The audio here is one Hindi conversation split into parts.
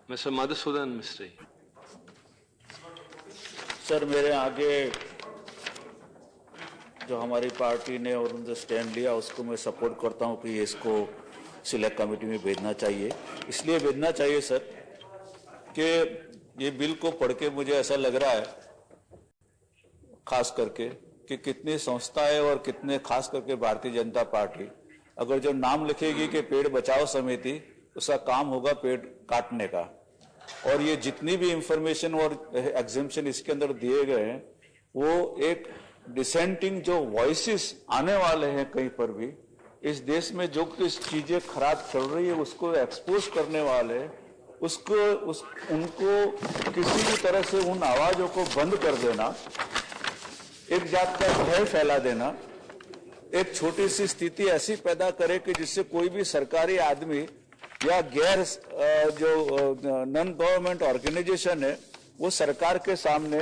Mr. Madhusudan Mistry. सर, मेरे आगे जो हमारी पार्टी ने और उनसे स्टैंड लिया उसको मैं सपोर्ट करता हूं कि इसको सिलेक्ट कमेटी में भेजना चाहिए। इसलिए भेजना चाहिए सर कि ये बिल को पढ़ के मुझे ऐसा लग रहा है खास करके कि कितनी संस्थाएं और कितने खास करके भारतीय जनता पार्टी अगर जो नाम लिखेगी कि पेड़ बचाओ समिति, उसका काम होगा पेड़ काटने का। और ये जितनी भी इंफॉर्मेशन और एग्जेम्पशन इसके अंदर दिए गए हैं वो एक डिसेंटिंग जो वॉइसेस आने वाले हैं कहीं पर भी इस देश में जो किस चीजें खराब चल रही है उसको एक्सपोज करने वाले उनको किसी भी तरह से उन आवाजों को बंद कर देना, एक जात का भय फैला देना, एक छोटी सी स्थिति ऐसी पैदा करे कि जिससे कोई भी सरकारी आदमी या गैर जो नॉन गवर्नमेंट ऑर्गेनाइजेशन है वो सरकार के सामने,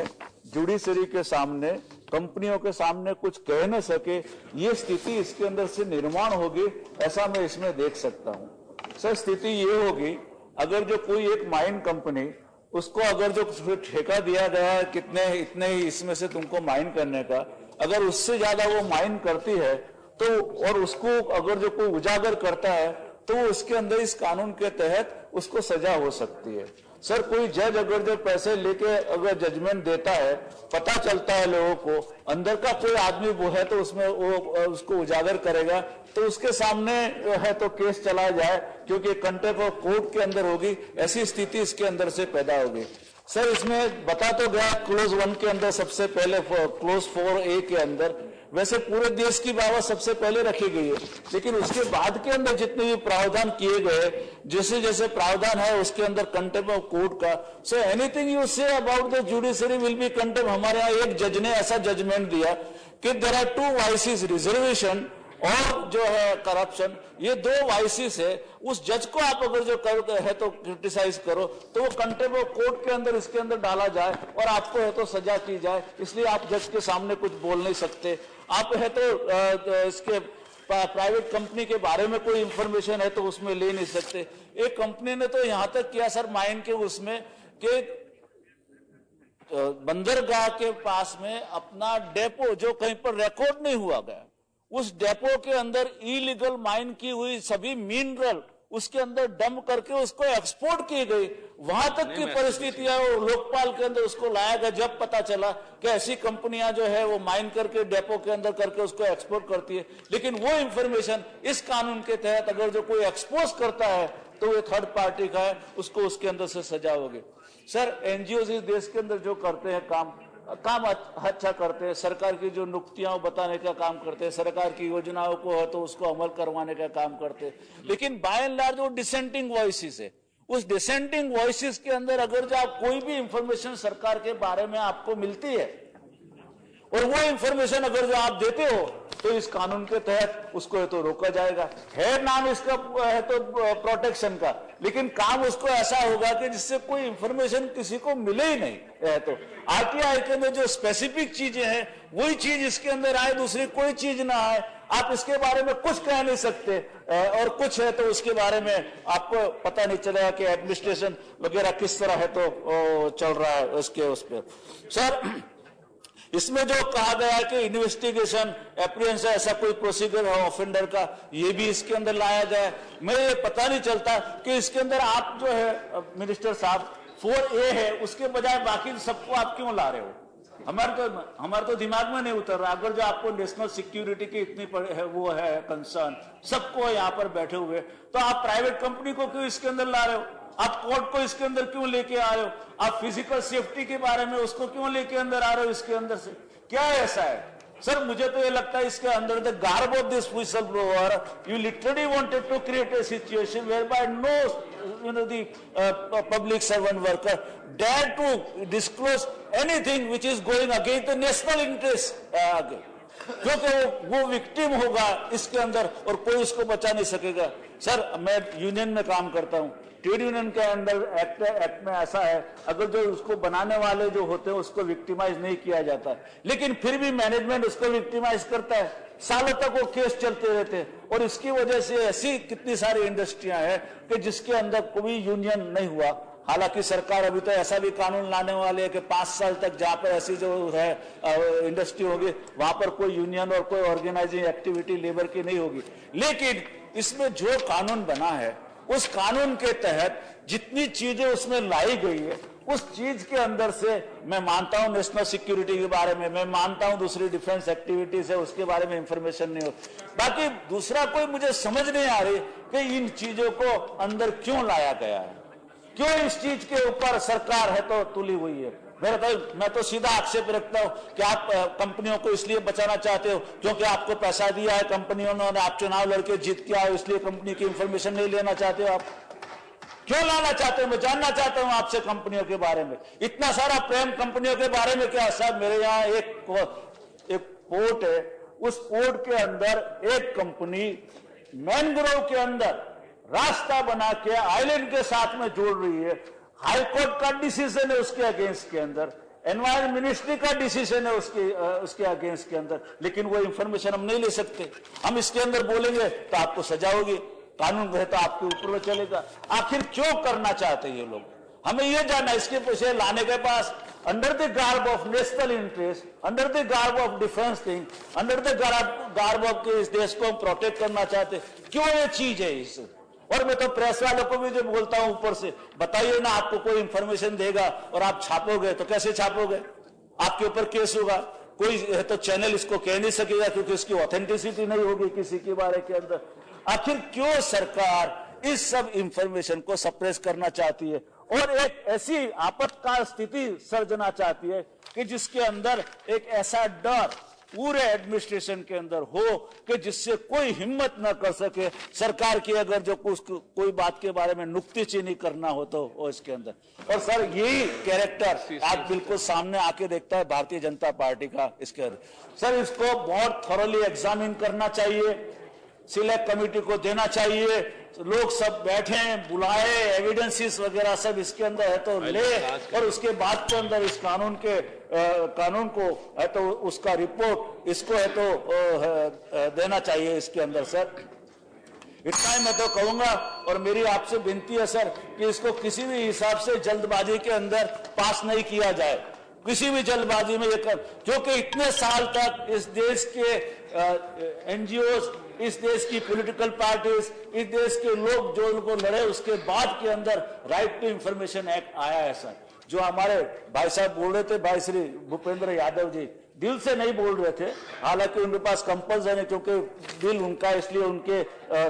जुडिशरी के सामने, कंपनियों के सामने कुछ कह न सके, ये स्थिति इसके अंदर से निर्माण होगी, ऐसा मैं इसमें देख सकता हूं। सर, स्थिति ये होगी अगर जो कोई एक माइन कंपनी उसको अगर जो ठेका दिया गया है कितने इतने ही इसमें से तुमको माइन करने का, अगर उससे ज्यादा वो माइन करती है तो और उसको अगर जो कोई उजागर करता है तो उसके अंदर इस कानून के तहत उसको सजा हो सकती है। सर, कोई जज अगर जो पैसे लेके अगर जजमेंट देता है, पता चलता है लोगों को, अंदर का कोई आदमी वो है तो उसमें वो उसको उजागर करेगा तो उसके सामने है तो केस चला जाए क्योंकि कंटेम्प्ट ऑफ कोर्ट के अंदर होगी, ऐसी स्थिति इसके अंदर से पैदा होगी। सर, इसमें बता तो गया क्लोज 1 के अंदर सबसे पहले क्लोज 4A के अंदर वैसे पूरे देश की बाबत सबसे पहले रखी गई है, लेकिन उसके बाद के अंदर जितने भी प्रावधान किए गए, जैसे जैसे प्रावधान है उसके अंदर कंटेम्प्ट ऑफ कोर्ट का, so anything you say about the judiciary will be contempt. हमारे यहाँ एक जज ने ऐसा जजमेंट दिया कि देयर आर 2 वाइसेस, रिजर्वेशन और जो है करप्शन, ये 2 वाइसेस है। उस जज को आप अगर जो कर है तो क्रिटिसाइज करो तो वो कंटेम्प्ट ऑफ कोर्ट के अंदर इसके अंदर डाला जाए और आपको है तो सजा की जाए, इसलिए आप जज के सामने कुछ बोल नहीं सकते। आप है तो इसके प्राइवेट कंपनी के बारे में कोई इंफॉर्मेशन है तो उसमें ले नहीं सकते। एक कंपनी ने तो यहां तक किया सर माइन के उसमें कि बंदरगाह के पास में अपना डेपो जो कहीं पर रिकॉर्ड नहीं हुआ गया, उस डेपो के अंदर इलीगल माइन की हुई सभी मिनरल उसके अंदर डंप करके उसको एक्सपोर्ट की गई। वहां तक की परिस्थितियां लोकपाल के अंदर उसको लाया गया जब पता चला कि ऐसी कंपनियां जो है वो माइन करके डेपो के अंदर करके उसको एक्सपोर्ट करती है। लेकिन वो इंफॉर्मेशन इस कानून के तहत अगर जो कोई एक्सपोज करता है तो वो थर्ड पार्टी का है, उसको उसके अंदर से सजा होगी। सर, एनजीओ इस देश के अंदर जो करते हैं काम अच्छा करते हैं, सरकार की जो नुक्तियां बताने का काम करते हैं, सरकार की योजनाओं को है तो उसको अमल करवाने का काम करते हैं, लेकिन बाय एंड लार्ज वो डिसेंटिंग वॉइसेस है। उस डिसेंटिंग वॉइसेस के अंदर अगर जो आप कोई भी इंफॉर्मेशन सरकार के बारे में आपको मिलती है और वो इंफॉर्मेशन अगर जो आप देते हो तो इस कानून के तहत उसको है तो रोका जाएगा। है नाम इसका है तो प्रोटेक्शन का, लेकिन काम उसको ऐसा होगा कि जिससे कोई इंफॉर्मेशन किसी को मिले ही नहीं है। तो आरटीआई के अंदर जो स्पेसिफिक चीजें हैं वही चीज इसके अंदर आए, दूसरी कोई चीज ना आए। आप इसके बारे में कुछ कह नहीं सकते और कुछ है तो उसके बारे में आपको पता नहीं चलेगा कि एडमिनिस्ट्रेशन वगैरह किस तरह है तो चल रहा है उसके उस पर। सर, इसमें जो कहा गया है कि इन्वेस्टिगेशन एप्रिहेंशन ऐसा कोई प्रोसीजर है ऑफेंडर का, ये भी इसके अंदर लाया जाए। मुझे ये पता नहीं चलता कि इसके अंदर आप जो है मिनिस्टर साहब 4A है उसके बजाय बाकी सबको आप क्यों ला रहे हो? हमारे तो दिमाग में नहीं उतर रहा। अगर जो आपको नेशनल सिक्योरिटी की इतनी है वो है कंसर्न, सबको यहाँ पर बैठे हुए, तो आप प्राइवेट कंपनी को क्यों इसके अंदर ला रहे हो? आप कोर्ट को इसके अंदर क्यों लेके आ रहे हो? आप फिजिकल सेफ्टी के बारे में उसको क्यों लेके अंदर आ रहे हो? इसके अंदर से क्या ऐसा है? सर, मुझे तो ये लगता है इसके अंदर the garb of this whistleblower, you literally wanted to create a situation whereby the public servant worker dare to disclose anything which is going against the national interest क्योंकि वो विक्टिम होगा इसके अंदर और कोई उसको बचा नहीं सकेगा। सर, मैं यूनियन में काम करता हूँ, ट्रेड यूनियन के अंदर एक्ट में ऐसा है अगर जो उसको बनाने वाले जो होते हैं उसको विक्टिमाइज नहीं किया जाता, लेकिन फिर भी मैनेजमेंट उसको विक्टिमाइज करता है, सालों तक वो केस चलते रहते हैं। और इसकी वजह से ऐसी कितनी सारी इंडस्ट्रियां हैं कि जिसके अंदर कोई यूनियन नहीं हुआ। हालांकि सरकार अभी तो ऐसा भी कानून लाने वाले है कि 5 साल तक जहां पर ऐसी जो है इंडस्ट्री होगी वहां पर कोई यूनियन और कोई ऑर्गेनाइजिंग एक्टिविटी लेबर की नहीं होगी। लेकिन इसमें जो कानून बना है उस कानून के तहत जितनी चीजें उसमें लाई गई है उस चीज के अंदर से मैं मानता हूं नेशनल सिक्योरिटी के बारे में, मैं मानता हूं दूसरी डिफेंस एक्टिविटीज है उसके बारे में इंफॉर्मेशन नहीं हो। बाकी दूसरा कोई मुझे समझ नहीं आ रही कि इन चीजों को अंदर क्यों लाया गया है, क्यों इस चीज के ऊपर सरकार है तो तुली हुई है। मैं तो सीधा आक्षेप रखता हूं कि आप कंपनियों को इसलिए बचाना चाहते हो क्योंकि आपको पैसा दिया है कंपनियों ने, आप चुनाव लड़के जीत के आए इसलिए कंपनी की इंफॉर्मेशन नहीं लेना चाहते हो। आप क्यों लाना चाहते हो? मैं जानना चाहता हूं आपसे कंपनियों के बारे में। इतना सारा प्रेम कंपनियों के बारे में क्या साहब, मेरे यहाँ एक पोर्ट है, उस पोर्ट के अंदर एक कंपनी मैनग्रोव के अंदर रास्ता बना के आइलैंड के साथ में जोड़ रही है। हाईकोर्ट का डिसीजन है उसके अगेंस्ट के अंदर, एनवायरमेंट मिनिस्ट्री का डिसीजन है उसके अगेंस्ट के अंदर, लेकिन वो इंफॉर्मेशन हम नहीं ले सकते। हम इसके अंदर बोलेंगे तो आपको सजा होगी, कानून है तो आपके ऊपर वो चलेगा। आखिर क्यों करना चाहते हैं ये लोग? हमें ये जानना। इसके पीछे लाने के पास under the garb of national interest, under the garb of defence thing, under the garb of इस देश को हम प्रोटेक्ट करना चाहते, क्यों ये चीज है इस? और मैं तो प्रेस वालों को भी जो बोलता हूं ऊपर से, बताइए ना, आपको कोई इंफॉर्मेशन देगा और आप छापोगे तो कैसे छापोगे? आपके ऊपर केस होगा। कोई है तो चैनल इसको कह नहीं सकेगा क्योंकि उसकी ऑथेंटिसिटी नहीं होगी किसी के बारे के अंदर। आखिर क्यों सरकार इस सब इंफॉर्मेशन को सप्रेस करना चाहती है और एक ऐसी आपातकाल स्थिति सर्जना चाहती है कि जिसके अंदर एक ऐसा डर पूरे एडमिनिस्ट्रेशन के अंदर हो कि जिससे कोई हिम्मत न कर सके सरकार की अगर जो कोई बात के बारे में नुक्तेचीनी करना हो तो इसके अंदर। और सर यही कैरेक्टर आज बिल्कुल सामने आके देखता है भारतीय जनता पार्टी का इसके अंदर। सर इसको बहुत थॉरली एग्जामिन करना चाहिए, सिलेक्ट कमेटी को देना चाहिए, लोग सब बैठे बुलाए, एविडेंसेस वगैरह सब इसके अंदर है तो ले, और उसके बाद के अंदर इस कानून को है तो उसका रिपोर्ट इसको है तो देना चाहिए इसके अंदर। सर इतना ही मैं तो कहूंगा और मेरी आपसे विनती है सर कि इसको किसी भी हिसाब से जल्दबाजी के अंदर पास नहीं किया जाए, किसी भी जल्दबाजी में ये कर, क्योंकि इतने साल तक इस देश के एनजीओ, इस देश की पॉलिटिकल पार्टीज, इस देश के लोग जो उनको लड़े उसके बाद के अंदर राइट टू इंफॉर्मेशन एक्ट आया है सर। जो हमारे भाई साहब बोल रहे थे, भाई श्री भूपेंद्र यादव जी दिल से नहीं बोल रहे थे, हालांकि उनके पास कंपल्सन है क्योंकि दिल उनका, इसलिए उनके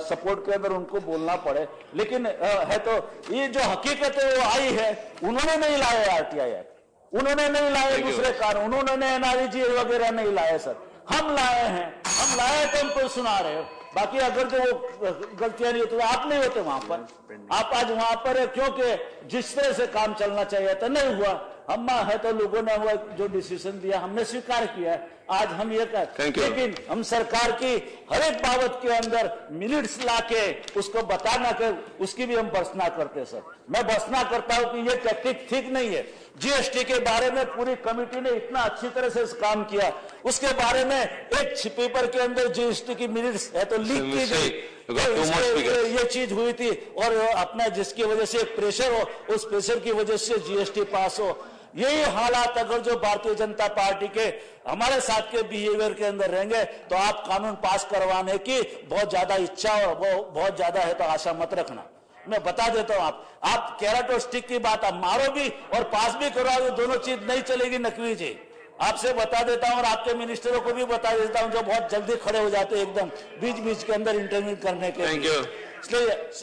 सपोर्ट के अंदर उनको बोलना पड़े, लेकिन है तो ये जो हकीकत है वो आई है। उन्होंने नहीं लाया आरटीआई एक्ट, उन्होंने नहीं लाए दूसरे कानून, उन्होंने एनआरईजी वगैरह नहीं लाए सर, हम लाए हैं। हम लाए तो हमको सुना रहे हो, बाकी अगर जो वो गलतियां नहीं होती तो आप नहीं होते वहां पर, आप आज वहां पर है क्योंकि जिस तरह से काम चलना चाहिए था नहीं हुआ। हम है तो लोगों ने हुआ जो डिसीजन दिया हमने स्वीकार किया है, आज हम ये कहते, लेकिन हम सरकार की हर एक बाबत के अंदर मिनट्स लाके उसको बताना कर उसकी भी हम भर्त्सना करते सर। मैं भर्त्सना करता हूं कि ये टैक्टिक ठीक नहीं है। जीएसटी के बारे में पूरी कमेटी ने इतना अच्छी तरह से काम किया, उसके बारे में एक पेपर के अंदर जीएसटी की मिनट्स है तो लीक की गई, ये चीज हुई थी और अपना जिसकी वजह से एक प्रेशर हो, उस प्रेशर की वजह से जीएसटी पास हो। यही हालात अगर जो भारतीय जनता पार्टी के हमारे साथ के बिहेवियर के अंदर रहेंगे तो आप कानून पास करवाने की बहुत ज्यादा इच्छा और बहुत ज्यादा है तो आशा मत रखना। मैं बता देता हूं, आप कैरेटोस्टिक की बात आप मारो भी और पास भी करवाओ, दोनों चीज नहीं चलेगी नकली जी। आपसे बता देता हूं और आपके मिनिस्टरों को भी बता देता हूं जो बहुत जल्दी खड़े हो जाते हैं एकदम बीच बीच के अंदर इंटरव्यू करने के लिए।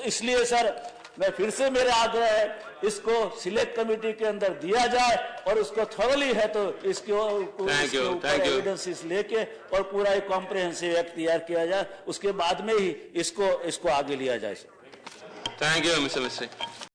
इसलिए सर मैं फिर से मेरा आग्रह है इसको सिलेक्ट कमेटी के अंदर दिया जाए और उसको थॉरली है तो इसके ऊपर एविडेंसेस लेके और पूरा एक कॉम्प्रिहेंसिव एक्ट तैयार किया जाए, उसके बाद में ही इसको आगे लिया जाए। थैंक यू मिस्टर मिस्त्री।